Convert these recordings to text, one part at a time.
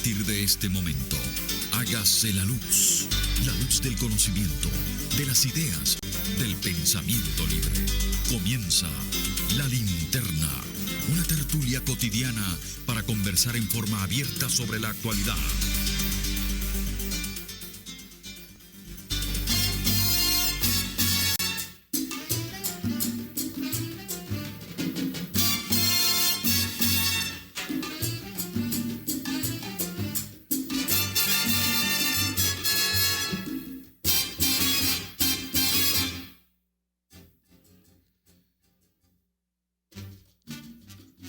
partir de este momento, hágase la luz del conocimiento, de las ideas, del pensamiento libre. Comienza La Linterna, una tertulia cotidiana para conversar en forma abierta sobre la actualidad.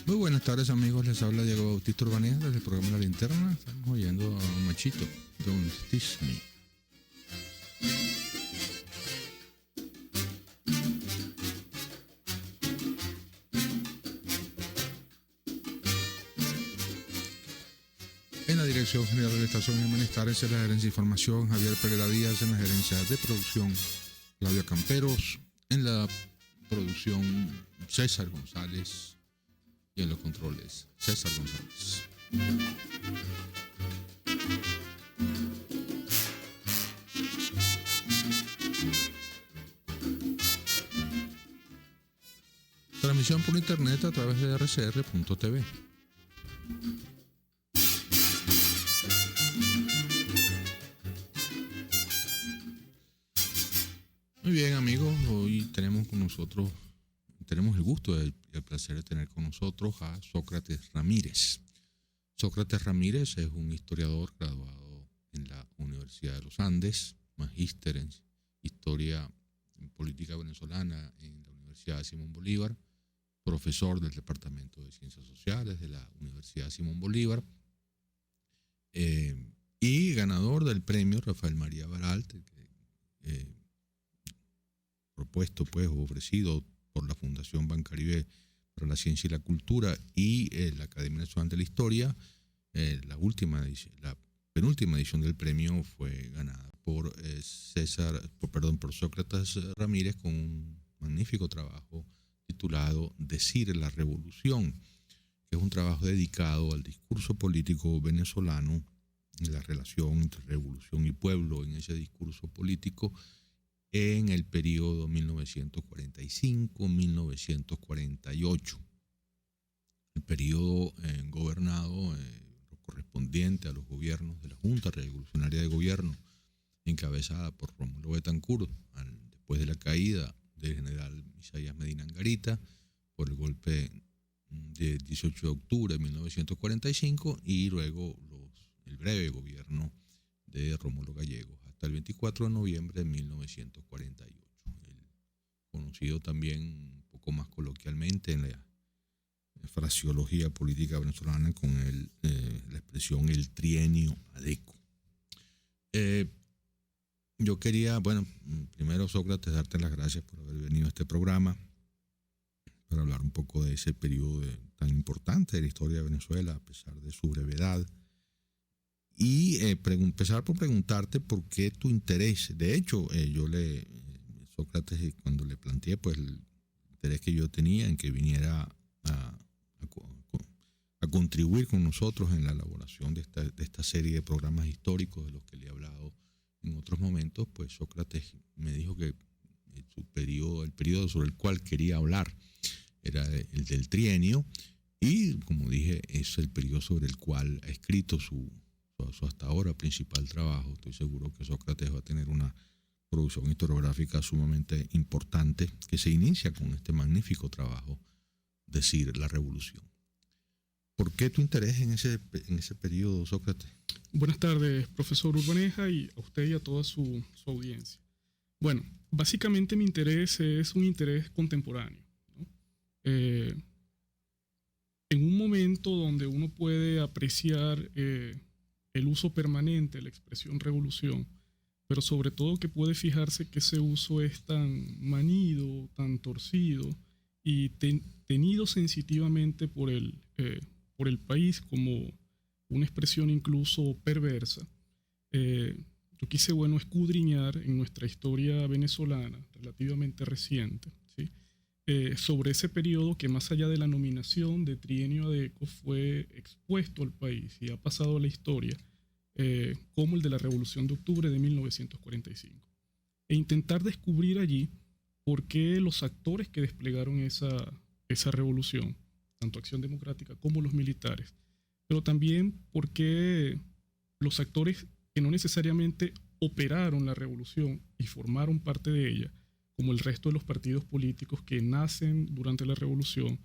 Muy buenas tardes, amigos, les habla Diego Bautista Urbanez desde el programa La Linterna. Estamos oyendo a Machito, Don't Tease Me. En la Dirección General de Estaciones y Manestares, en la Gerencia de Información, Javier Pereira Díaz. En la Gerencia de Producción, Claudia Camperos. En la producción, César González. Y en los controles, César González. Transmisión por internet a través de rcr.tv. Muy bien, amigos, hoy tenemos con nosotros, tenemos el gusto y el placer de tener con nosotros a Sócrates Ramírez. Sócrates Ramírez es un historiador graduado en la Universidad de los Andes, magíster en Historia en Política Venezolana en la Universidad de Simón Bolívar, profesor del Departamento de Ciencias Sociales de la Universidad de Simón Bolívar y ganador del premio Rafael María Baralt, propuesto pues o ofrecido por la Fundación Bancaribe para la Ciencia y la Cultura y la Academia Nacional de la Historia. La penúltima edición del premio fue ganada por por Sócrates Ramírez con un magnífico trabajo titulado Decir la Revolución, que es un trabajo dedicado al discurso político venezolano, la relación entre revolución y pueblo en ese discurso político en el periodo 1945-1948, el periodo gobernado correspondiente a los gobiernos de la Junta Revolucionaria de Gobierno, encabezada por Rómulo Betancourt, después de la caída del general Isaías Medina Angarita, por el golpe del 18 de octubre de 1945, y luego el breve gobierno de Rómulo Gallegos, hasta el 24 de noviembre de 1948, conocido también un poco más coloquialmente en la fraseología política venezolana con la expresión el trienio ADECO. Yo quería, primero, Sócrates, darte las gracias por haber venido a este programa para hablar un poco de ese periodo tan importante de la historia de Venezuela, a pesar de su brevedad. Y empezar por preguntarte por qué tu interés. De hecho, Sócrates, cuando le planteé pues el interés que yo tenía en que viniera a contribuir con nosotros en la elaboración de esta serie de programas históricos de los que le he hablado en otros momentos, pues Sócrates me dijo que el periodo sobre el cual quería hablar era el del trienio, y como dije, es el periodo sobre el cual ha escrito su hasta ahora principal trabajo. Estoy seguro que Sócrates va a tener una producción historiográfica sumamente importante que se inicia con este magnífico trabajo, Decir la Revolución. ¿Por qué tu interés en ese periodo, Sócrates? Buenas tardes, profesor Urbaneja, y a usted y a toda su audiencia. Bueno, básicamente mi interés es un interés contemporáneo, ¿no? En un momento donde uno puede apreciar el uso permanente de la expresión revolución, pero sobre todo que puede fijarse que ese uso es tan manido, tan torcido y tenido sensitivamente por el país como una expresión incluso perversa. Yo quise, escudriñar en nuestra historia venezolana relativamente reciente, ¿sí? sobre ese periodo que, más allá de la nominación de Trienio Adeco, fue expuesto al país y ha pasado a la historia como el de la Revolución de Octubre de 1945. E intentar descubrir allí por qué los actores que desplegaron esa revolución, tanto Acción Democrática como los militares, pero también por qué los actores que no necesariamente operaron la revolución y formaron parte de ella, como el resto de los partidos políticos que nacen durante la revolución,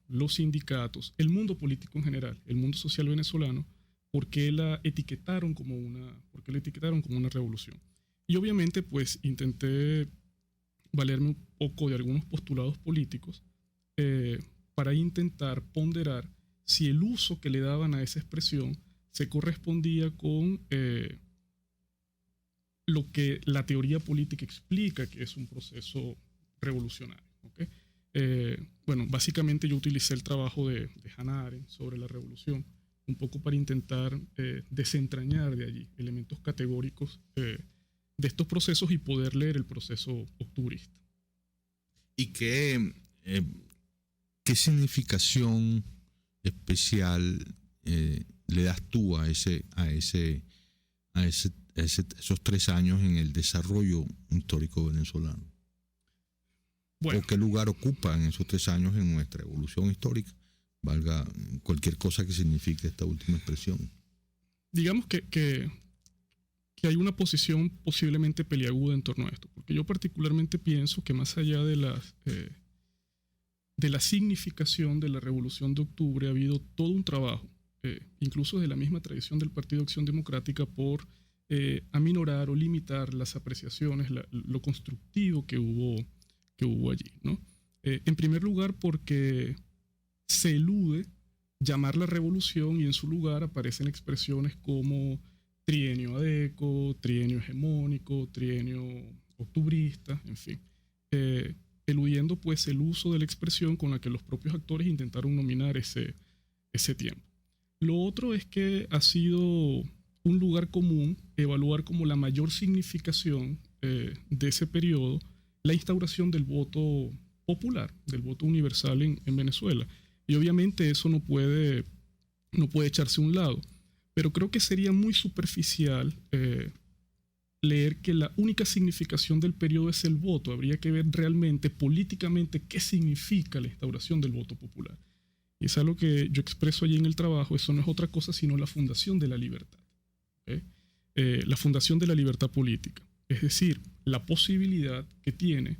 los sindicatos, el mundo político en general, el mundo social venezolano, por qué la etiquetaron como una revolución. Y obviamente pues intenté valerme un poco de algunos postulados políticos para intentar ponderar si el uso que le daban a esa expresión se correspondía con lo que la teoría política explica que es un proceso revolucionario. ¿Okay? Bueno, básicamente yo utilicé el trabajo de Hannah Arendt sobre la revolución, un poco para intentar desentrañar de allí elementos categóricos de estos procesos y poder leer el proceso octubrista. ¿Y qué significación especial le das tú a esos 3 años en el desarrollo histórico venezolano? Bueno, ¿o qué lugar ocupa en esos 3 años en nuestra evolución histórica? Valga cualquier cosa que signifique esta última expresión. Digamos que hay una posición posiblemente peliaguda en torno a esto, porque yo particularmente pienso que más allá de la significación de la Revolución de Octubre ha habido todo un trabajo, incluso de la misma tradición del Partido Acción Democrática, por aminorar o limitar las apreciaciones, lo constructivo que hubo allí, ¿no? En primer lugar, porque se elude llamarla revolución y en su lugar aparecen expresiones como trienio adeco, trienio hegemónico, trienio octubrista, en fin, eludiendo pues el uso de la expresión con la que los propios actores intentaron nominar ese tiempo. Lo otro es que ha sido un lugar común evaluar como la mayor significación de ese periodo la instauración del voto popular, del voto universal en Venezuela. Y obviamente eso no puede echarse a un lado, pero creo que sería muy superficial leer que la única significación del periodo es el voto. Habría que ver realmente políticamente qué significa la instauración del voto popular. Y es algo que yo expreso allí en el trabajo. Eso no es otra cosa sino la fundación de la libertad. ¿Okay? La fundación de la libertad política. Es decir, la posibilidad que tiene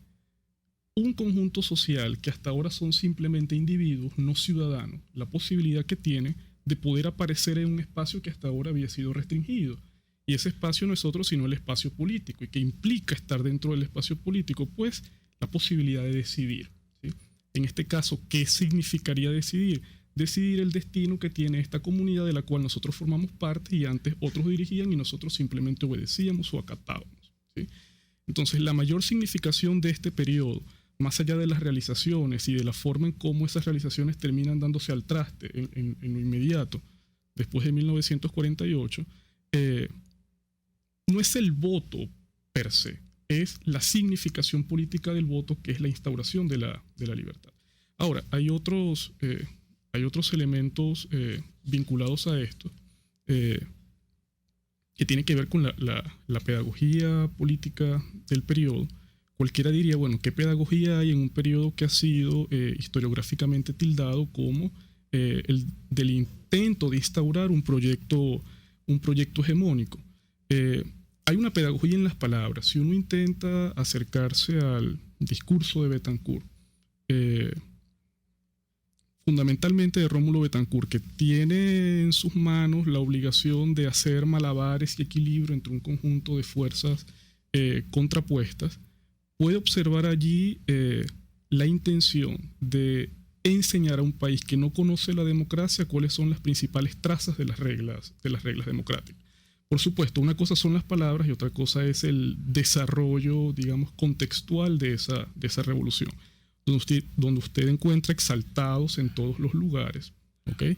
un conjunto social que hasta ahora son simplemente individuos, no ciudadanos, la posibilidad que tiene de poder aparecer en un espacio que hasta ahora había sido restringido. Y ese espacio no es otro sino el espacio político. ¿Y qué implica estar dentro del espacio político? Pues la posibilidad de decidir, ¿sí? En este caso, ¿qué significaría decidir? Decidir el destino que tiene esta comunidad de la cual nosotros formamos parte y antes otros dirigían y nosotros simplemente obedecíamos o acatábamos, ¿sí? Entonces, la mayor significación de este periodo, más allá de las realizaciones y de la forma en cómo esas realizaciones terminan dándose al traste en lo inmediato, después de 1948, no es el voto per se, es la significación política del voto, que es la instauración de la libertad. Ahora, hay otros elementos vinculados a esto que tienen que ver con la pedagogía política del periodo. Cualquiera diría, bueno, ¿qué pedagogía hay en un periodo que ha sido historiográficamente tildado como el del intento de instaurar un proyecto hegemónico? Hay una pedagogía en las palabras. Si uno intenta acercarse al discurso de Betancourt, fundamentalmente de Rómulo Betancourt, que tiene en sus manos la obligación de hacer malabares y equilibrio entre un conjunto de fuerzas contrapuestas, puede observar allí la intención de enseñar a un país que no conoce la democracia cuáles son las principales trazas de las reglas democráticas. Por supuesto, una cosa son las palabras y otra cosa es el desarrollo, digamos, contextual de esa revolución, donde usted encuentra exaltados en todos los lugares, ¿okay?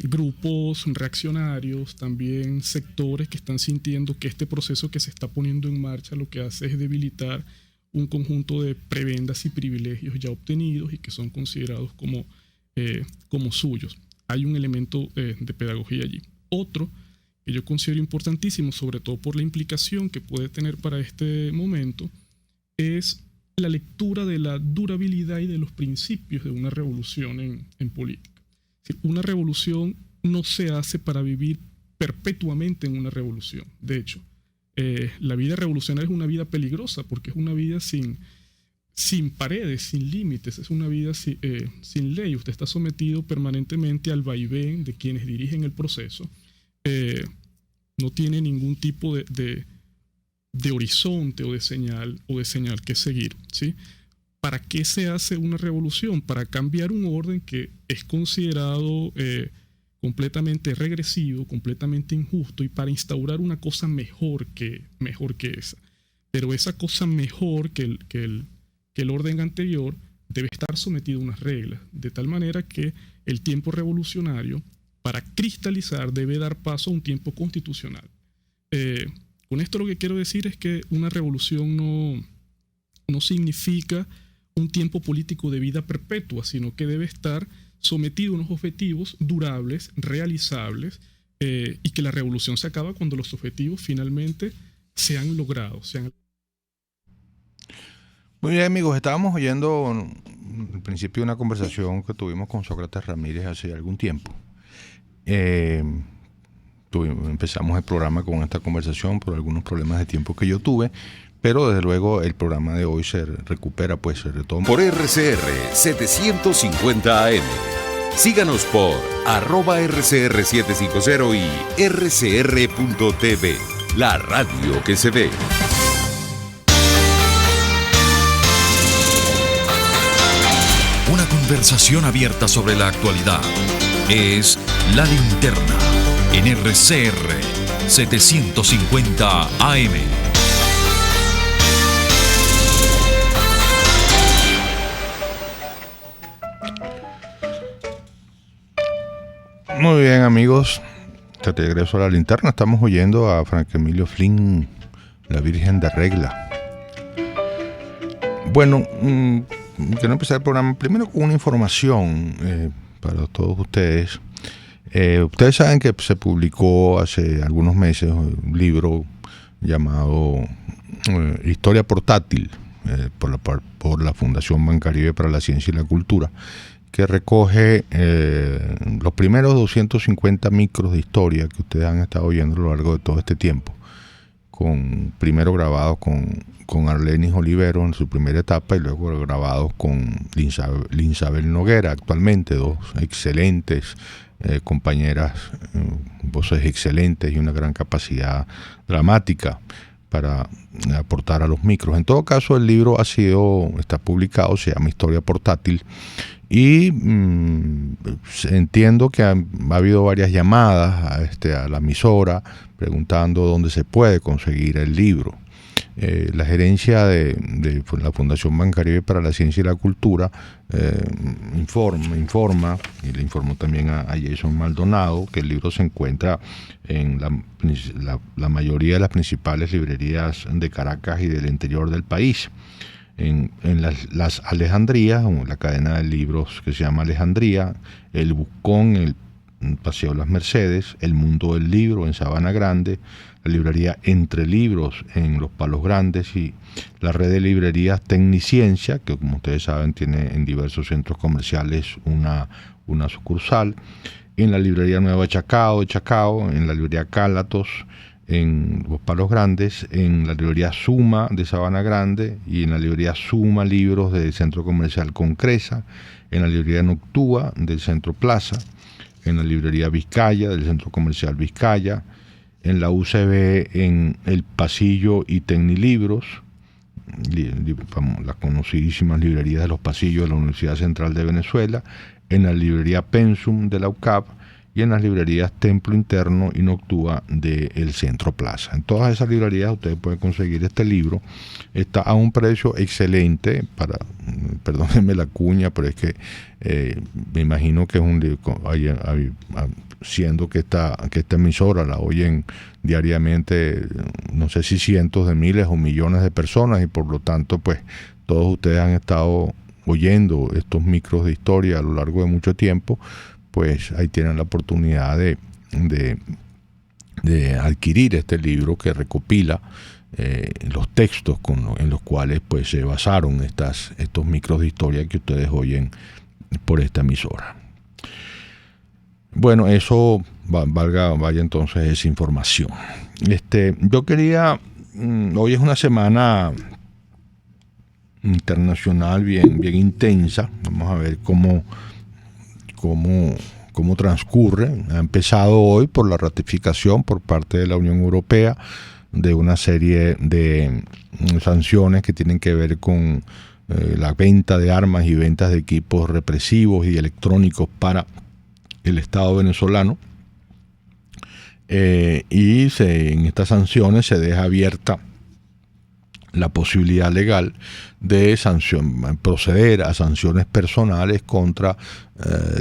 Grupos reaccionarios, también sectores que están sintiendo que este proceso que se está poniendo en marcha lo que hace es debilitar un conjunto de prebendas y privilegios ya obtenidos y que son considerados como suyos. Hay un elemento de pedagogía allí. Otro que yo considero importantísimo, sobre todo por la implicación que puede tener para este momento, es la lectura de la durabilidad y de los principios de una revolución en política. Es decir, una revolución no se hace para vivir perpetuamente en una revolución. De hecho, la vida revolucionaria es una vida peligrosa porque es una vida sin paredes, sin límites, es una vida sin ley. Usted está sometido permanentemente al vaivén de quienes dirigen el proceso. No tiene ningún tipo de horizonte o de señal que seguir, ¿sí? ¿Para qué se hace una revolución? Para cambiar un orden que es considerado completamente regresivo, completamente injusto, y para instaurar una cosa mejor que esa. Pero esa cosa mejor que el orden anterior debe estar sometido a unas reglas, de tal manera que el tiempo revolucionario, para cristalizar, debe dar paso a un tiempo constitucional. Con esto lo que quiero decir es que una revolución no significa un tiempo político de vida perpetua, sino que debe estar sometido a unos objetivos durables, realizables, y que la revolución se acaba cuando los objetivos finalmente se han logrado. Muy bien, amigos, estábamos oyendo al principio una conversación que tuvimos con Sócrates Ramírez hace algún tiempo. Empezamos el programa con esta conversación por algunos problemas de tiempo que yo tuve, pero desde luego el programa de hoy se recupera, pues se retoma. Por RCR 750 AM. Síganos por @RCR750 y rcr.tv, la radio que se ve. Una conversación abierta sobre la actualidad. Es La Linterna en RCR 750 AM. Muy bien, amigos, te regreso a La Linterna. Estamos oyendo a Frank Emilio Flynn, La Virgen de Regla. Bueno, quiero empezar el programa primero con una información para todos ustedes. Ustedes saben que se publicó hace algunos meses un libro llamado Historia Portátil por la Fundación Bancaribe para la Ciencia y la Cultura, que recoge los primeros 250 micros de historia que ustedes han estado oyendo a lo largo de todo este tiempo, primero grabados con Arlenis Olivero en su primera etapa y luego grabados con Linsabel Noguera, actualmente dos excelentes compañeras, voces excelentes y una gran capacidad dramática para aportar a los micros. En todo caso, el libro está publicado, se llama Historia Portátil, y entiendo que ha habido varias llamadas a la emisora preguntando dónde se puede conseguir el libro. La gerencia de la Fundación Bancaribe para la Ciencia y la Cultura informa, y le informó también a Jason Maldonado, que el libro se encuentra en la mayoría de las principales librerías de Caracas y del interior del país. En las Alejandrías, la cadena de libros que se llama Alejandría, el Buscón, el Paseo de las Mercedes, el Mundo del Libro en Sabana Grande, la librería Entre Libros en Los Palos Grandes y la red de librerías Tecniciencia, que como ustedes saben tiene en diversos centros comerciales una sucursal, en la librería Nueva de Chacao, en la librería Cálatos, en Los Palos Grandes, en la librería Suma de Sabana Grande y en la librería Suma Libros del Centro Comercial Concresa, en la librería Noctúa del Centro Plaza, en la librería Vizcaya del Centro Comercial Vizcaya, en la UCB en El Pasillo y Tecnilibros, las conocidísimas librerías de los pasillos de la Universidad Central de Venezuela, en la librería Pensum de la UCAP, y en las librerías Templo Interno y Noctua del Centro Plaza. En todas esas librerías ustedes pueden conseguir este libro. Está a un precio excelente, perdónenme la cuña, pero es que me imagino que es un libro, siendo que esta emisora la oyen diariamente, no sé si cientos de miles o millones de personas, y por lo tanto pues todos ustedes han estado oyendo estos micros de historia a lo largo de mucho tiempo, pues ahí tienen la oportunidad de adquirir este libro que recopila los textos en los cuales pues se basaron estos micros de historia que ustedes oyen por esta emisora. Bueno, eso vaya entonces esa información. Yo quería, hoy es una semana internacional bien intensa. Vamos a ver cómo transcurre. Ha empezado hoy por la ratificación por parte de la Unión Europea de una serie de sanciones que tienen que ver con la venta de armas y ventas de equipos represivos y electrónicos para el Estado venezolano. En estas sanciones se deja abierta la posibilidad legal de proceder a sanciones personales contra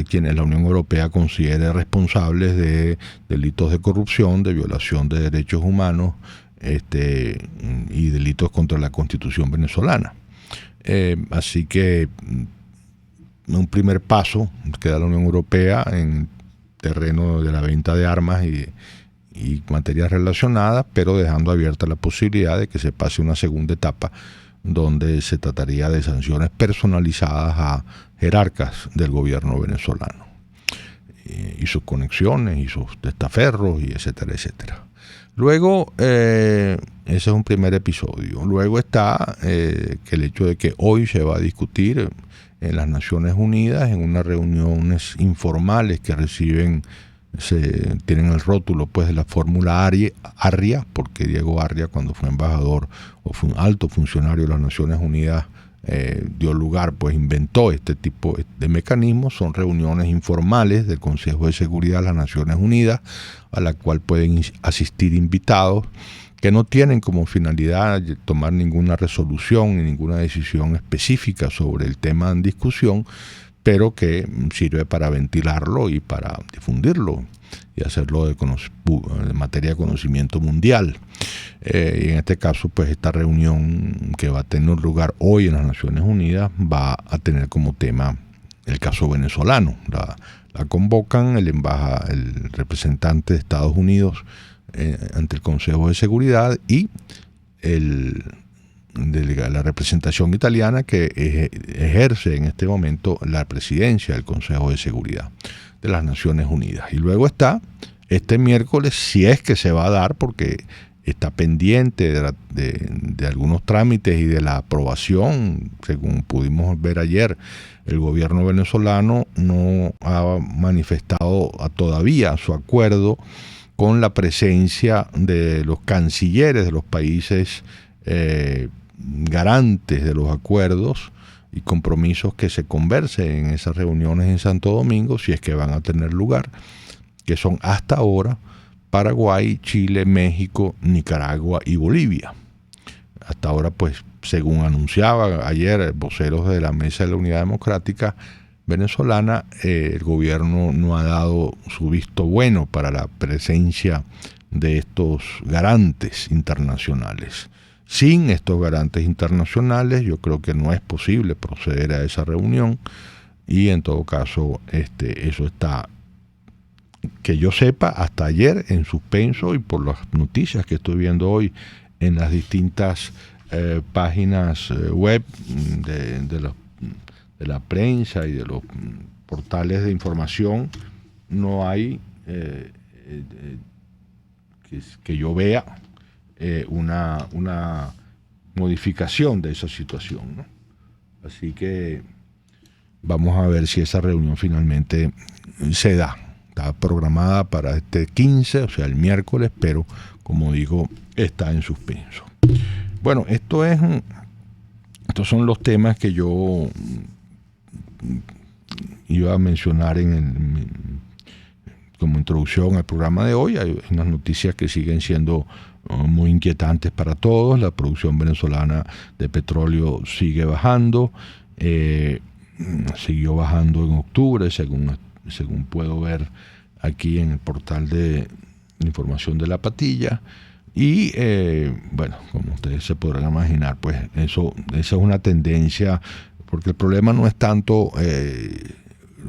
quienes la Unión Europea considere responsables de delitos de corrupción, de violación de derechos humanos y delitos contra la Constitución venezolana. Así que un primer paso que da la Unión Europea en terreno de la venta de armas y materias relacionadas, pero dejando abierta la posibilidad de que se pase una segunda etapa donde se trataría de sanciones personalizadas a jerarcas del gobierno venezolano y sus conexiones y sus testaferros y etcétera, etcétera. Luego, ese es un primer episodio. Luego está que el hecho de que hoy se va a discutir en las Naciones Unidas, en unas reuniones informales que tienen el rótulo pues de la fórmula Arria, porque Diego Arria, cuando fue embajador o fue un alto funcionario de las Naciones Unidas, dio lugar, pues inventó este tipo de mecanismos. Son reuniones informales del Consejo de Seguridad de las Naciones Unidas, a la cual pueden asistir invitados que no tienen como finalidad tomar ninguna resolución ni ninguna decisión específica sobre el tema en discusión, pero que sirve para ventilarlo y para difundirlo y hacerlo de materia de conocimiento mundial. Y en este caso, pues esta reunión que va a tener lugar hoy en las Naciones Unidas va a tener como tema el caso venezolano. La convocan el representante de Estados Unidos ante el Consejo de Seguridad y la representación italiana que ejerce en este momento la presidencia del Consejo de Seguridad de las Naciones Unidas. Y luego está este miércoles, si es que se va a dar, porque está pendiente de algunos trámites y de la aprobación. Según pudimos ver ayer, el gobierno venezolano no ha manifestado todavía su acuerdo con la presencia de los cancilleres de los países garantes de los acuerdos y compromisos que se conversen en esas reuniones en Santo Domingo, si es que van a tener lugar, que son hasta ahora Paraguay, Chile, México, Nicaragua y Bolivia. Hasta ahora, pues, según anunciaba ayer voceros de la Mesa de la Unidad Democrática venezolana, el gobierno no ha dado su visto bueno para la presencia de estos garantes internacionales. Sin estos garantes internacionales, yo creo que no es posible proceder a esa reunión, y en todo caso eso está, que yo sepa, hasta ayer en suspenso, y por las noticias que estoy viendo hoy en las distintas páginas web de la prensa y de los portales de información, no hay que yo vea una modificación de esa situación, ¿no? Así que vamos a ver si esa reunión finalmente se da. Está programada para este 15, o sea, el miércoles, pero como digo, está en suspenso. Bueno, estos son los temas que yo iba a mencionar como introducción al programa de hoy, hay unas noticias que siguen siendo muy inquietantes para todos. La producción venezolana de petróleo sigue bajando, siguió bajando en octubre, según puedo ver aquí en el portal de información de La Patilla. Y bueno, como ustedes se podrán imaginar, pues esa es una tendencia, porque el problema no es tanto,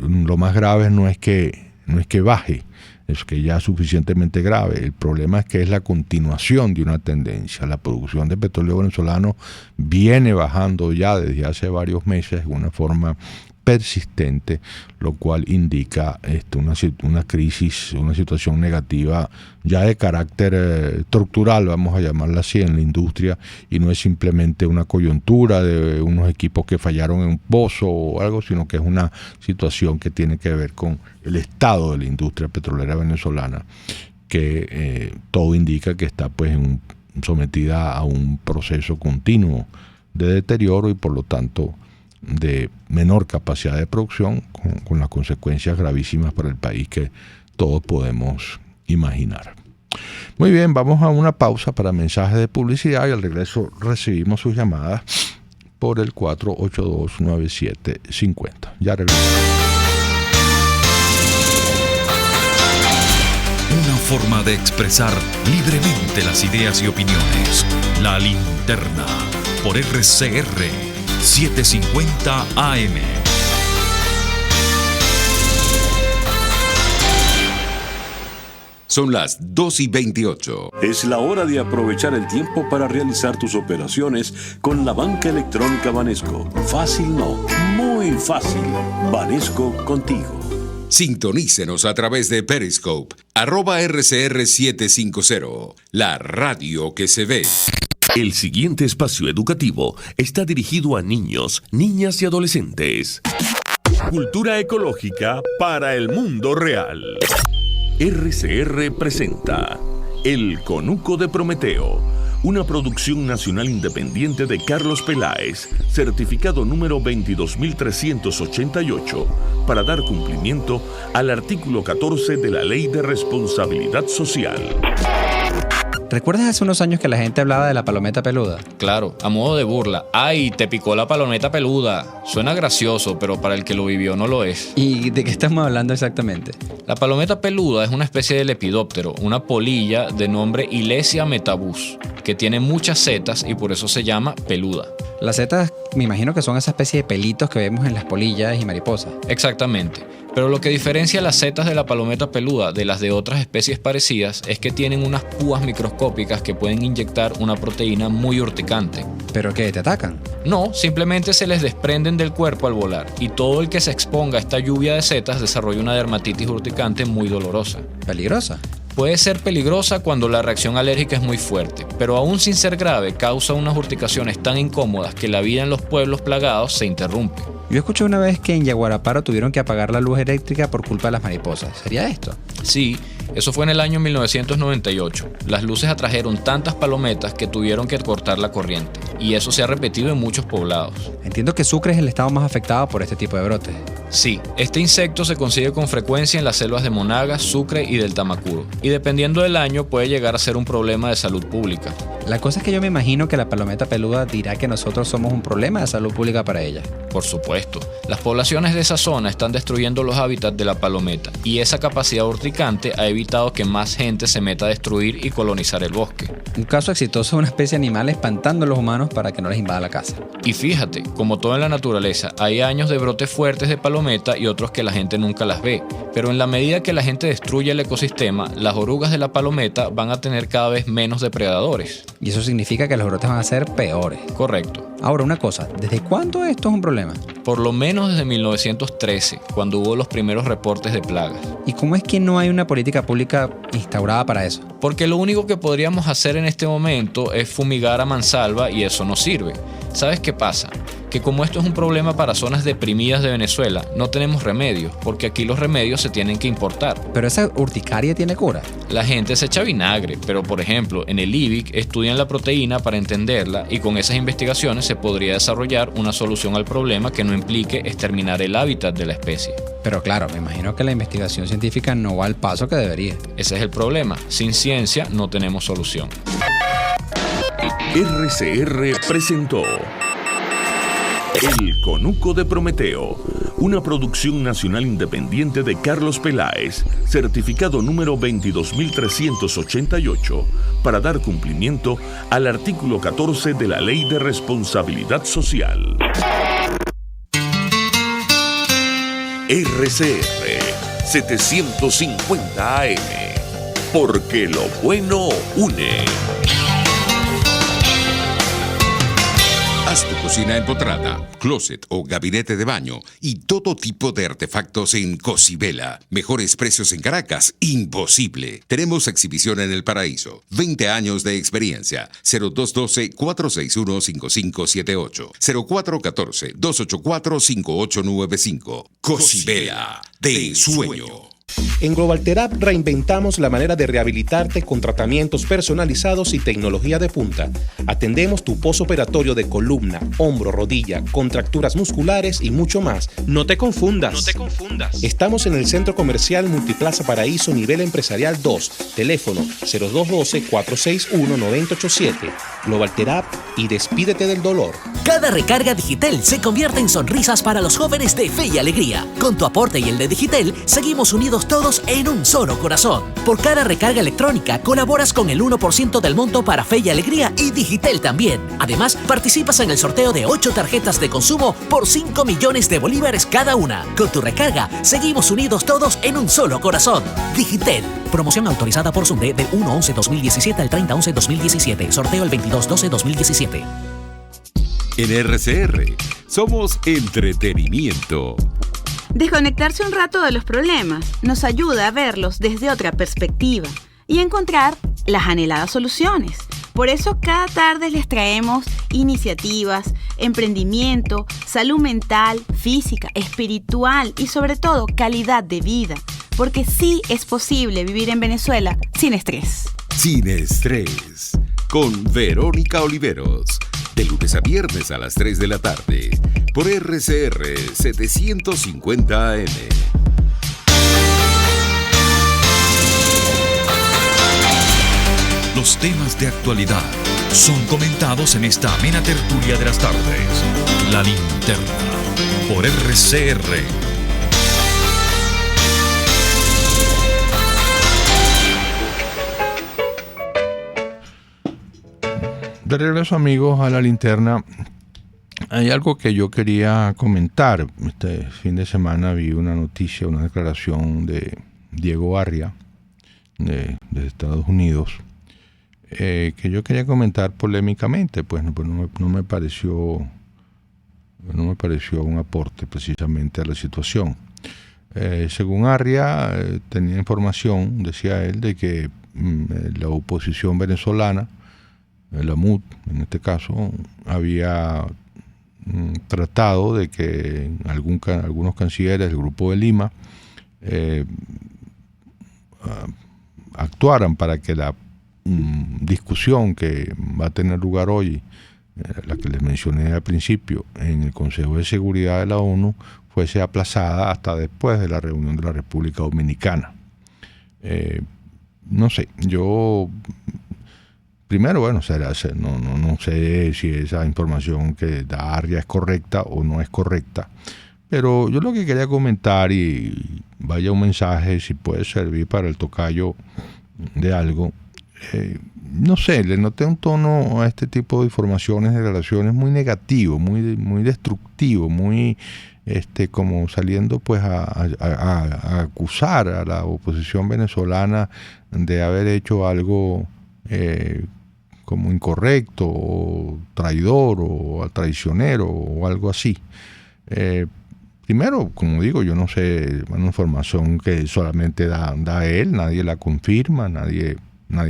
lo más grave no es que baje, es que ya es suficientemente grave. El problema es que es la continuación de una tendencia. La producción de petróleo venezolano viene bajando ya desde hace varios meses de una forma persistente, lo cual indica una crisis, una situación negativa ya de carácter estructural, vamos a llamarla así, en la industria, y no es simplemente una coyuntura de unos equipos que fallaron en un pozo o algo, sino que es una situación que tiene que ver con el estado de la industria petrolera venezolana, que todo indica que está pues sometida a un proceso continuo de deterioro y por lo tanto de menor capacidad de producción, con las consecuencias gravísimas para el país que todos podemos imaginar. Muy bien, vamos a una pausa para mensajes de publicidad y al regreso recibimos sus llamadas por el 482-9750. Ya regresamos. Una forma de expresar libremente las ideas y opiniones. La Linterna, por RCR 750 AM. Son las 2:28. Es la hora de aprovechar el tiempo para realizar tus operaciones con la banca electrónica Banesco. Fácil no, muy fácil. Banesco contigo. Sintonícenos a través de Periscope, @RCR750, la radio que se ve. El siguiente espacio educativo está dirigido a niños, niñas y adolescentes. Cultura ecológica para el mundo real. RCR presenta El Conuco de Prometeo, una producción nacional independiente de Carlos Peláez, certificado número 22388, para dar cumplimiento al artículo 14 de la Ley de Responsabilidad Social. ¿Recuerdas hace unos años que la gente hablaba de la palometa peluda? Claro, a modo de burla. ¡Ay, te picó la palometa peluda! Suena gracioso, pero para el que lo vivió no lo es. ¿Y de qué estamos hablando exactamente? La palometa peluda es una especie de lepidóptero, una polilla de nombre Ilesia metabus, que tiene muchas setas y por eso se llama peluda. Las setas, me imagino que son esa especie de pelitos que vemos en las polillas y mariposas. Exactamente. Pero lo que diferencia las setas de la palometa peluda de las de otras especies parecidas es que tienen unas púas microscópicas que pueden inyectar una proteína muy urticante. ¿Pero qué? ¿Te atacan? No, simplemente se les desprenden del cuerpo al volar y todo el que se exponga a esta lluvia de setas desarrolla una dermatitis urticante muy dolorosa. ¿Peligrosa? Puede ser peligrosa cuando la reacción alérgica es muy fuerte, pero aún sin ser grave causa unas urticaciones tan incómodas que la vida en los pueblos plagados se interrumpe. Yo escuché una vez que en Yaguaraparo tuvieron que apagar la luz eléctrica por culpa de las mariposas. ¿Sería esto? Sí, eso fue en el año 1998. Las luces atrajeron tantas palometas que tuvieron que cortar la corriente, y eso se ha repetido en muchos poblados. Entiendo que Sucre es el estado más afectado por este tipo de brotes. Sí, este insecto se consigue con frecuencia en las selvas de Monagas, Sucre y del Tamacuro, y dependiendo del año puede llegar a ser un problema de salud pública. La cosa es que yo me imagino que la palometa peluda dirá que nosotros somos un problema de salud pública para ella. Por supuesto, las poblaciones de esa zona están destruyendo los hábitats de la palometa, y esa capacidad urticante ha evitado que más gente se meta a destruir y colonizar el bosque. Un caso exitoso de una especie animal espantando a los humanos para que no les invada la casa. Y fíjate, como todo en la naturaleza, hay años de brotes fuertes de palometa y otros que la gente nunca las ve, pero en la medida que la gente destruye el ecosistema, las orugas de la palometa van a tener cada vez menos depredadores. Y eso significa que los brotes van a ser peores. Correcto. Ahora, una cosa, ¿desde cuándo esto es un problema? Por lo menos desde 1913, cuando hubo los primeros reportes de plagas. ¿Y cómo es que no hay una política pública instaurada para eso? Porque lo único que podríamos hacer en este momento es fumigar a mansalva y eso no sirve. ¿Sabes qué pasa? Que como esto es un problema para zonas deprimidas de Venezuela, no tenemos remedios, porque aquí los remedios se tienen que importar. ¿Pero esa urticaria tiene cura? La gente se echa vinagre, pero por ejemplo, en el IBIC estudian la proteína para entenderla y con esas investigaciones se podría desarrollar una solución al problema que no implique exterminar el hábitat de la especie. Pero claro, me imagino que la investigación científica no va al paso que debería. Ese es el problema. Sin ciencia no tenemos solución. RCR presentó El Conuco de Prometeo, una producción nacional independiente de Carlos Peláez, certificado número 22388, para dar cumplimiento al artículo 14 de la Ley de Responsabilidad Social. RCR 750 AM, porque lo bueno une. Haz tu cocina empotrada, closet o gabinete de baño y todo tipo de artefactos en Cosibela. Mejores precios en Caracas, imposible. Tenemos exhibición en El Paraíso. 20 años de experiencia. 0212-461-5578. 0414-284-5895. Cosibela, de ensueño. En Globalterap reinventamos la manera de rehabilitarte con tratamientos personalizados y tecnología de punta. Atendemos tu postoperatorio de columna, hombro, rodilla, contracturas musculares y mucho más. No te confundas. Estamos en el Centro Comercial Multiplaza Paraíso Nivel Empresarial 2. Teléfono 0212-461-9087. Globalterap y despídete del dolor. Cada recarga Digitel se convierte en sonrisas para los jóvenes de Fe y Alegría. Con tu aporte y el de Digitel, seguimos unidos todos en un solo corazón. Por cada recarga electrónica, colaboras con el 1% del monto para Fe y Alegría y Digitel también. Además, participas en el sorteo de 8 tarjetas de consumo por 5 millones de bolívares cada una. Con tu recarga, seguimos unidos todos en un solo corazón. Digitel. Promoción autorizada por Sunde del 1/11/2017 al 30/11/2017. Sorteo el 22/12/2017. En RCR somos entretenimiento. Desconectarse un rato de los problemas nos ayuda a verlos desde otra perspectiva y encontrar las anheladas soluciones. Por eso cada tarde les traemos iniciativas, emprendimiento, salud mental, física, espiritual y sobre todo calidad de vida. Porque sí es posible vivir en Venezuela sin estrés. Sin estrés. Con Verónica Oliveros. De lunes a viernes a las 3 de la tarde. Por RCR 750 AM. Los temas de actualidad son comentados en esta amena tertulia de las tardes. La Linterna. Por RCR. De regreso, amigos, a La Linterna. Hay algo que yo quería comentar. Este fin de semana vi una noticia, una declaración de Diego Arria de Estados Unidos, que yo quería comentar polémicamente, pues no me pareció un aporte precisamente a la situación. Según Arria, tenía información, decía él, de que la oposición venezolana, la MUD en este caso, había tratado de que algunos cancilleres del Grupo de Lima actuaran para que la discusión que va a tener lugar hoy, la que les mencioné al principio, en el Consejo de Seguridad de la ONU, fuese aplazada hasta después de la reunión de la República Dominicana. No sé, yo... Primero, bueno, no sé si esa información que da Arria es correcta o no es correcta, pero yo lo que quería comentar, y vaya un mensaje, si puede servir para el tocayo de algo, no sé, le noté un tono a este tipo de informaciones, de relaciones muy negativo, muy destructivo, muy como saliendo pues a acusar a la oposición venezolana de haber hecho algo como incorrecto o traidor o traicionero o algo así. Primero, como digo, yo no sé, una información que solamente da él, nadie la confirma, nadie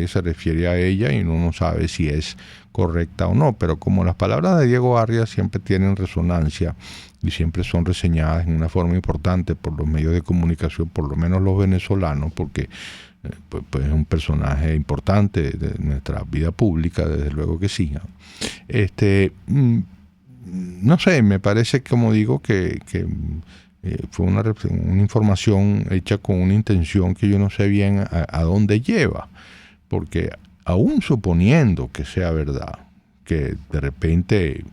se refiere a ella y uno no sabe si es correcta o no, pero como las palabras de Diego Arria siempre tienen resonancia y siempre son reseñadas en una forma importante por los medios de comunicación, por lo menos los venezolanos, porque pues es un personaje importante de nuestra vida pública, desde luego que sí. No sé, me parece, como digo, que fue una información hecha con una intención que yo no sé bien a dónde lleva, porque aún suponiendo que sea verdad, que de repente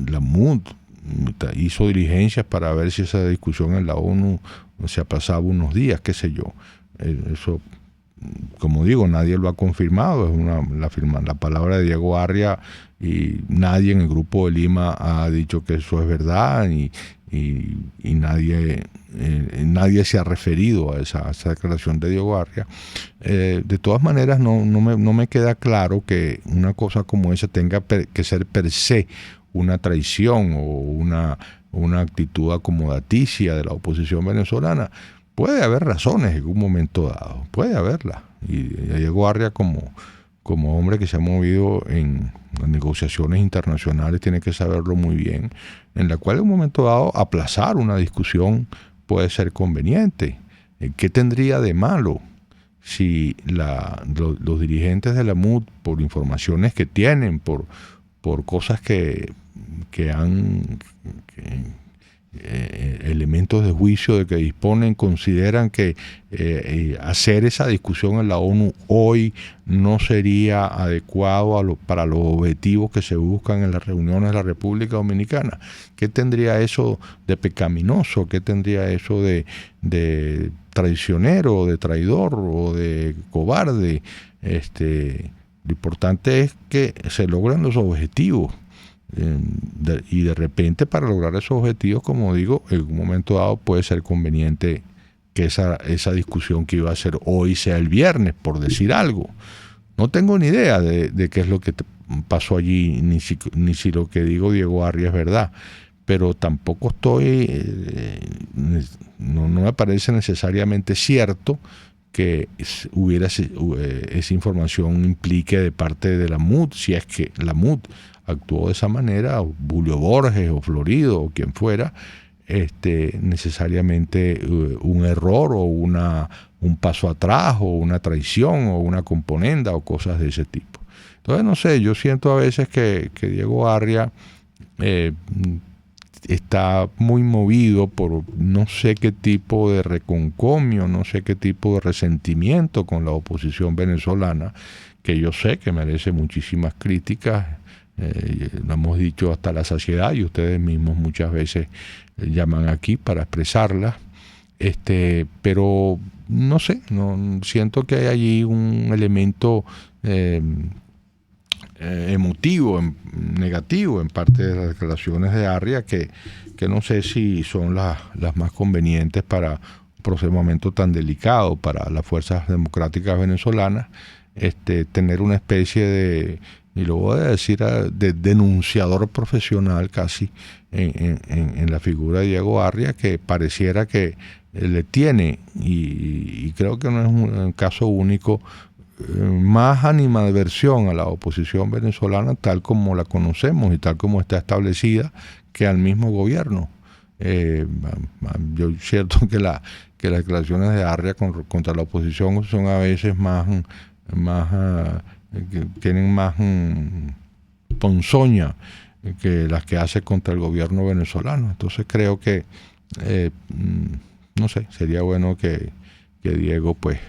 la MUD hizo diligencias para ver si esa discusión en la ONU se ha pasado unos días, qué sé yo. Eso, como digo, nadie lo ha confirmado, es la palabra de Diego Arria, y nadie en el Grupo de Lima ha dicho que eso es verdad, y nadie se ha referido a esa declaración de Diego Arria. De todas maneras, no me queda claro que una cosa como esa tenga que ser per se una traición o una actitud acomodaticia de la oposición venezolana. Puede haber razones en un momento dado, puede haberla. Y Diego Arria, como hombre que se ha movido en las negociaciones internacionales, tiene que saberlo muy bien, en la cual en un momento dado aplazar una discusión puede ser conveniente. ¿Qué tendría de malo si los dirigentes de la MUD, por informaciones que tienen, por cosas que han elementos de juicio de que disponen, consideran que hacer esa discusión en la ONU hoy no sería adecuado para los objetivos que se buscan en las reuniones de la República Dominicana? ¿Qué tendría eso de pecaminoso? ¿Qué tendría eso de traicionero, de traidor o de cobarde? Lo importante es que se logren los objetivos. Y de repente, para lograr esos objetivos, como digo, en un momento dado puede ser conveniente que esa discusión que iba a ser hoy sea el viernes, por decir algo. No tengo ni idea de qué es lo que pasó allí, ni si lo que digo Diego Arria es verdad, pero tampoco no me parece necesariamente cierto que esa información implique de parte de la MUD, si es que la MUD actuó de esa manera, o Julio Borges o Florido o quien fuera, necesariamente un error o un paso atrás o una traición o una componenda o cosas de ese tipo. Entonces, no sé, yo siento a veces que Diego Arria está muy movido por no sé qué tipo de reconcomio, no sé qué tipo de resentimiento con la oposición venezolana, que yo sé que merece muchísimas críticas. Lo hemos dicho hasta la saciedad y ustedes mismos muchas veces llaman aquí para expresarlas, pero no sé, siento que hay allí un elemento emotivo, negativo en parte de las declaraciones de Arria que no sé si son las más convenientes para un momento tan delicado para las fuerzas democráticas venezolanas, tener una especie de, y lo voy a decir, de denunciador profesional casi en la figura de Diego Arria, que pareciera que le tiene, y creo que no es un caso único, más animadversión a la oposición venezolana tal como la conocemos y tal como está establecida, que al mismo gobierno. Yo cierto que las declaraciones de Arria contra la oposición son a veces tienen más ponzoña que las que hace contra el gobierno venezolano. Entonces creo que no sé, sería bueno que Diego pues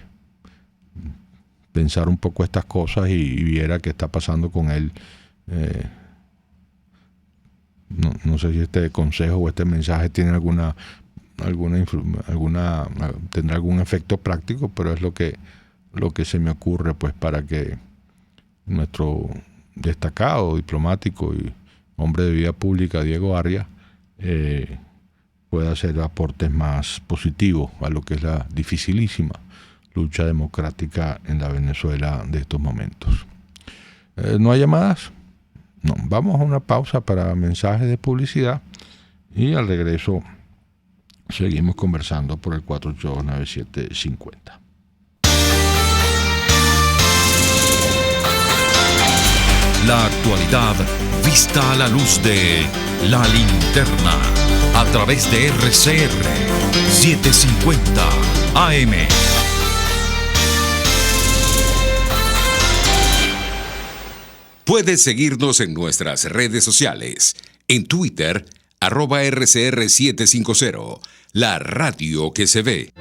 pensara un poco estas cosas y viera qué está pasando con él. No sé si este consejo o este mensaje tiene tendrá algún efecto práctico, pero es lo que se me ocurre, pues, para que nuestro destacado diplomático y hombre de vida pública, Diego Arria, pueda hacer aportes más positivos a lo que es la dificilísima lucha democrática en la Venezuela de estos momentos. ¿No hay llamadas? No. Vamos a una pausa para mensajes de publicidad y al regreso seguimos conversando por el 4829750. La actualidad vista a la luz de La Linterna a través de RCR 750 AM. Puedes seguirnos en nuestras redes sociales. En Twitter, @RCR750, la radio que se ve.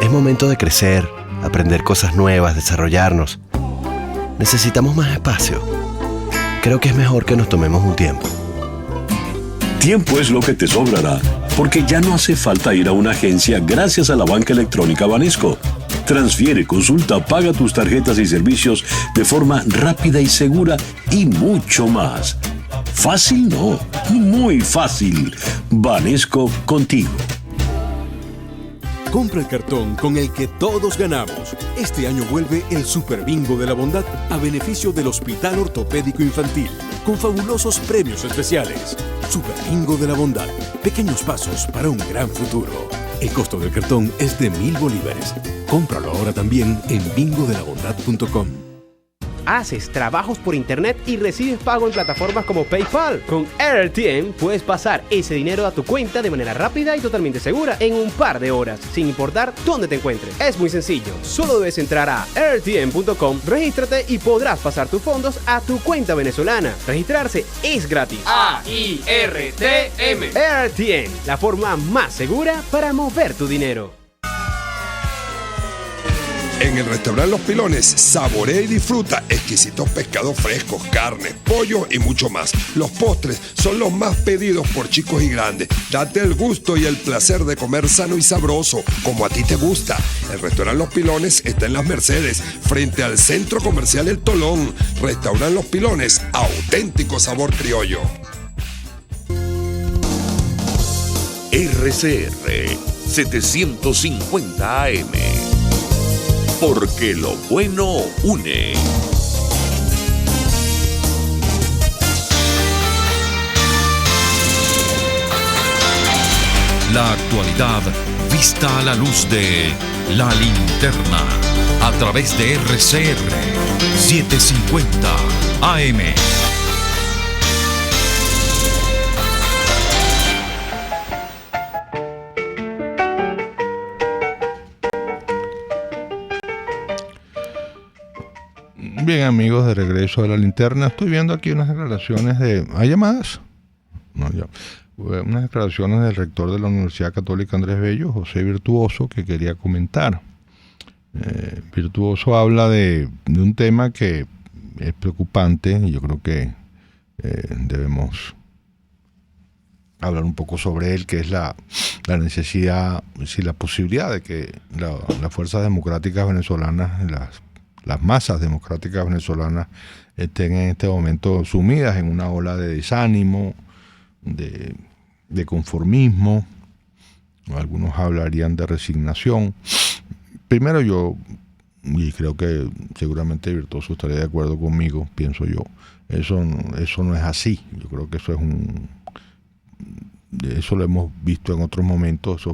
Es momento de crecer, aprender cosas nuevas, desarrollarnos. Necesitamos más espacio. Creo que es mejor que nos tomemos un tiempo. Tiempo es lo que te sobrará, porque ya no hace falta ir a una agencia gracias a la banca electrónica Banesco. Transfiere, consulta, paga tus tarjetas y servicios de forma rápida y segura y mucho más. Fácil no, muy fácil. Banesco contigo. Compra el cartón con el que todos ganamos. Este año vuelve el Super Bingo de la Bondad a beneficio del Hospital Ortopédico Infantil, con fabulosos premios especiales. Super Bingo de la Bondad. Pequeños pasos para un gran futuro. El costo del cartón es de 1,000 bolívares. Cómpralo ahora también en bingodelabondad.com. Haces trabajos por internet y recibes pago en plataformas como PayPal. Con AirTM puedes pasar ese dinero a tu cuenta de manera rápida y totalmente segura en un par de horas, sin importar dónde te encuentres. Es muy sencillo. Solo debes entrar a airtm.com, regístrate y podrás pasar tus fondos a tu cuenta venezolana. Registrarse es gratis. AIRTM. AirTM, la forma más segura para mover tu dinero. En el restaurante Los Pilones, saborea y disfruta exquisitos pescados frescos, carnes, pollo y mucho más. Los postres son los más pedidos por chicos y grandes. Date el gusto y el placer de comer sano y sabroso, como a ti te gusta. El restaurante Los Pilones está en Las Mercedes, frente al Centro Comercial El Tolón. Restaurante Los Pilones, auténtico sabor criollo. RCR 750 AM. Porque lo bueno une. La actualidad vista a la luz de La Linterna a través de RCR 750 AM. Bien, amigos, de regreso a La Linterna. Estoy viendo aquí unas declaraciones de... ¿Hay llamadas? No, ya. Unas declaraciones del rector de la Universidad Católica Andrés Bello, José Virtuoso, que quería comentar. Virtuoso habla de un tema que es preocupante y yo creo que debemos hablar un poco sobre él, que es la necesidad, la posibilidad de que las fuerzas democráticas venezolanas, las masas democráticas venezolanas estén en este momento sumidas en una ola de desánimo, de conformismo. Algunos hablarían de resignación. Primero y creo que seguramente Virtuoso estaría de acuerdo conmigo, pienso yo, eso no es así. Yo creo que eso lo hemos visto en otros momentos.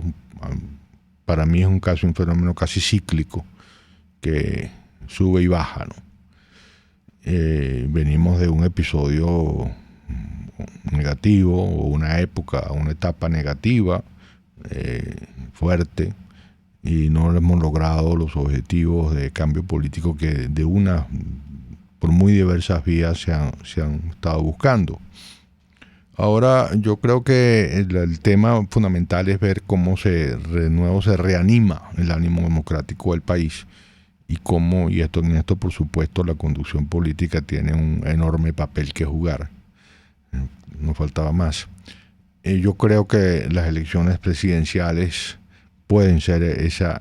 Para mí es un fenómeno casi cíclico que sube y baja, ¿no? Venimos de un episodio negativo, o una etapa negativa, fuerte, y no hemos logrado los objetivos de cambio político que por muy diversas vías se han estado buscando. Ahora yo creo que el tema fundamental es ver cómo se reanima el ánimo democrático del país. Y en esto por supuesto la conducción política tiene un enorme papel que jugar. No faltaba más. Yo creo que las elecciones presidenciales pueden ser ese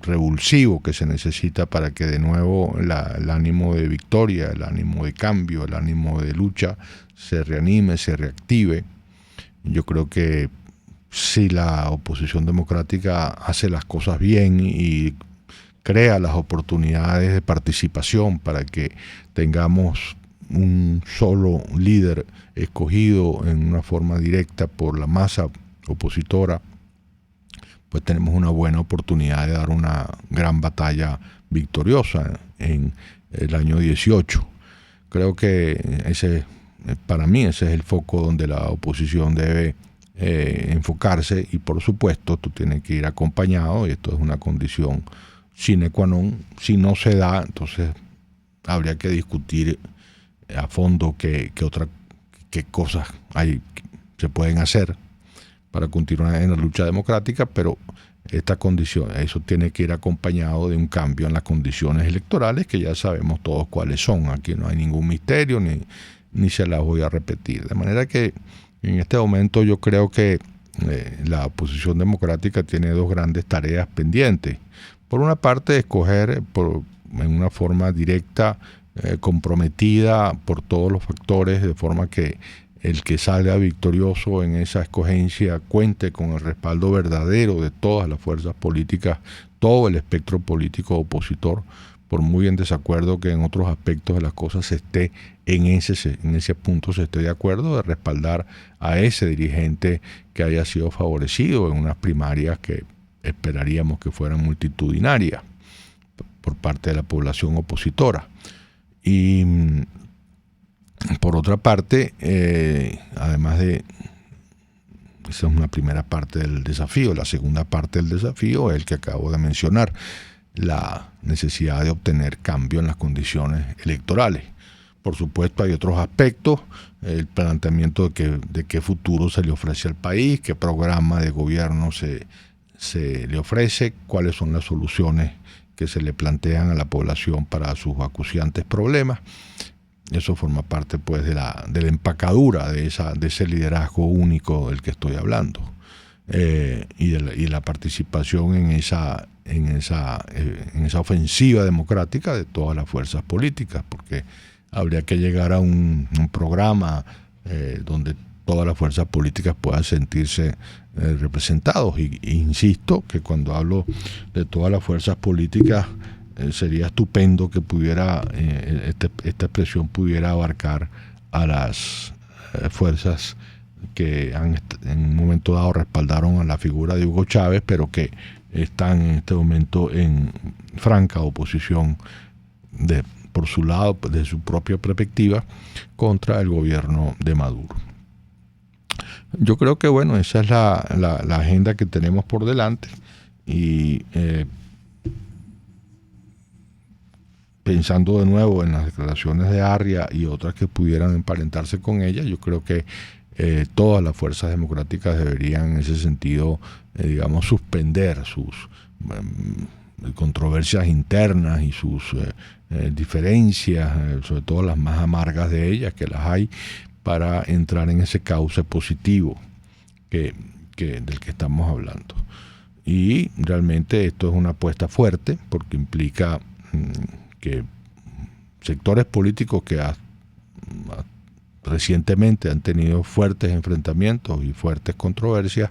revulsivo que se necesita para que de nuevo el ánimo de victoria, el ánimo de cambio, el ánimo de lucha se reanime, se reactive. Yo creo que si la oposición democrática hace las cosas bien y crea las oportunidades de participación para que tengamos un solo líder escogido en una forma directa por la masa opositora, pues tenemos una buena oportunidad de dar una gran batalla victoriosa en el año 18. Creo que para mí ese es el foco donde la oposición debe enfocarse, y por supuesto tú tienes que ir acompañado, y esto es una condición sine qua non. Si no se da, entonces habría que discutir a fondo qué otra qué cosas se pueden hacer para continuar en la lucha democrática, pero esta condición, eso tiene que ir acompañado de un cambio en las condiciones electorales, que ya sabemos todos cuáles son. Aquí no hay ningún misterio, ni se las voy a repetir. De manera que en este momento yo creo que la oposición democrática tiene dos grandes tareas pendientes. Por una parte, escoger en una forma directa, comprometida por todos los factores, de forma que el que salga victorioso en esa escogencia cuente con el respaldo verdadero de todas las fuerzas políticas, todo el espectro político opositor, por muy en desacuerdo que en otros aspectos de las cosas se esté en ese punto se esté de acuerdo, de respaldar a ese dirigente que haya sido favorecido en unas primarias que esperaríamos que fueran multitudinarias por parte de la población opositora. Y por otra parte, además de, esa es una primera parte del desafío, la segunda parte del desafío es el que acabo de mencionar, la necesidad de obtener cambio en las condiciones electorales. Por supuesto hay otros aspectos, el planteamiento de qué futuro se le ofrece al país, qué programa de gobierno se le ofrece, cuáles son las soluciones que se le plantean a la población para sus acuciantes problemas. Eso forma parte pues de la empacadura de ese liderazgo único del que estoy hablando, y la participación en esa ofensiva democrática de todas las fuerzas políticas, porque habría que llegar a un programa donde todas las fuerzas políticas puedan sentirse representados. Y insisto que cuando hablo de todas las fuerzas políticas, sería estupendo que pudiera esta expresión pudiera abarcar a las fuerzas que en un momento dado respaldaron a la figura de Hugo Chávez, pero que están en este momento en franca oposición por su lado, de su propia perspectiva, contra el gobierno de Maduro. Yo creo que bueno, esa es la agenda que tenemos por delante, y pensando de nuevo en las declaraciones de Arria y otras que pudieran emparentarse con ella, yo creo que todas las fuerzas democráticas deberían en ese sentido, digamos, suspender sus controversias internas y sus diferencias, sobre todo las más amargas de ellas, que las hay, para entrar en ese cauce positivo del que estamos hablando. Y realmente esto es una apuesta fuerte, porque implica que sectores políticos que recientemente han tenido fuertes enfrentamientos y fuertes controversias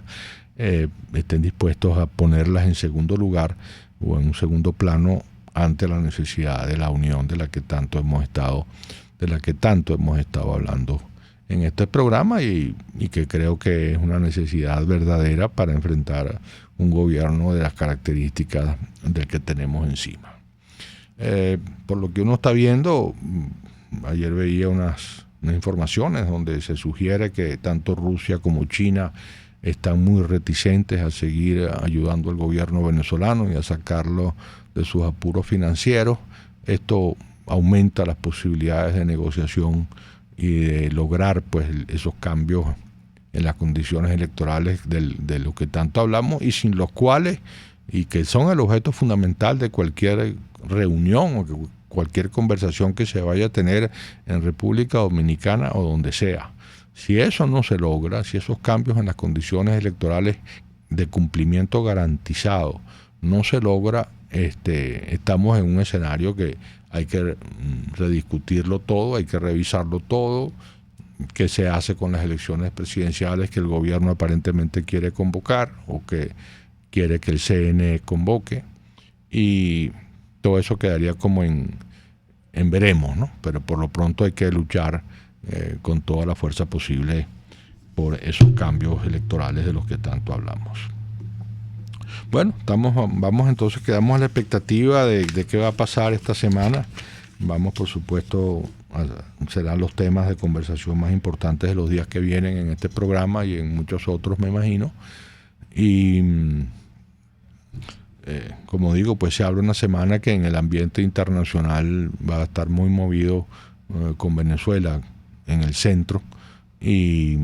estén dispuestos a ponerlas en segundo lugar o en un segundo plano ante la necesidad de la unión de la que tanto hemos estado hablando en este programa, y que creo que es una necesidad verdadera para enfrentar un gobierno de las características del que tenemos encima. Por lo que uno está viendo, ayer veía unas informaciones donde se sugiere que tanto Rusia como China están muy reticentes a seguir ayudando al gobierno venezolano y a sacarlo de sus apuros financieros. Esto aumenta las posibilidades de negociación y de lograr pues esos cambios en las condiciones electorales de lo que tanto hablamos, y sin los cuales, y que son el objeto fundamental de cualquier reunión o cualquier conversación que se vaya a tener en República Dominicana o donde sea. Si eso no se logra, si esos cambios en las condiciones electorales de cumplimiento garantizado no se logra, estamos en un escenario que hay que rediscutirlo todo, hay que revisarlo todo, qué se hace con las elecciones presidenciales que el gobierno aparentemente quiere convocar o que quiere que el CNE convoque, y todo eso quedaría como en veremos, ¿no? Pero por lo pronto hay que luchar con toda la fuerza posible por esos cambios electorales de los que tanto hablamos. Bueno, vamos entonces, quedamos a la expectativa de qué va a pasar esta semana. Vamos, por supuesto, serán los temas de conversación más importantes de los días que vienen en este programa y en muchos otros, me imagino. Y como digo, pues se abre una semana que en el ambiente internacional va a estar muy movido, con Venezuela en el centro, y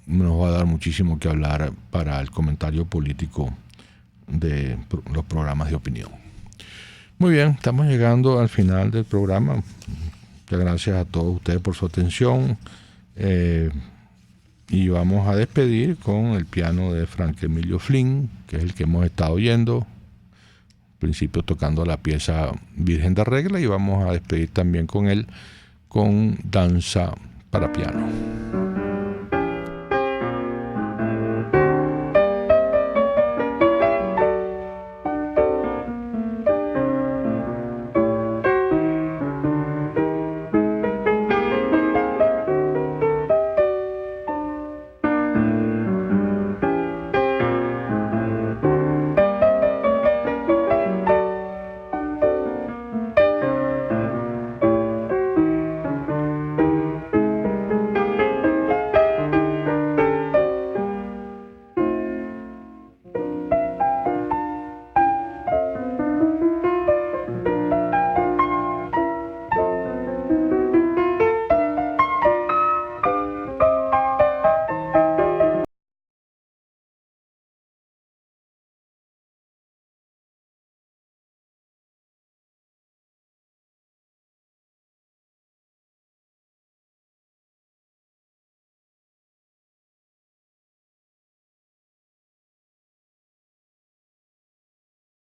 nos va a dar muchísimo que hablar para el comentario político de los programas de opinión. Muy bien, estamos llegando al final del programa. Muchas gracias a todos ustedes por su atención. Y vamos a despedir con el piano de Frank Emilio Flynn, que es el que hemos estado oyendo. Al principio tocando la pieza Virgen de Regla, y vamos a despedir también con él con Danza para piano.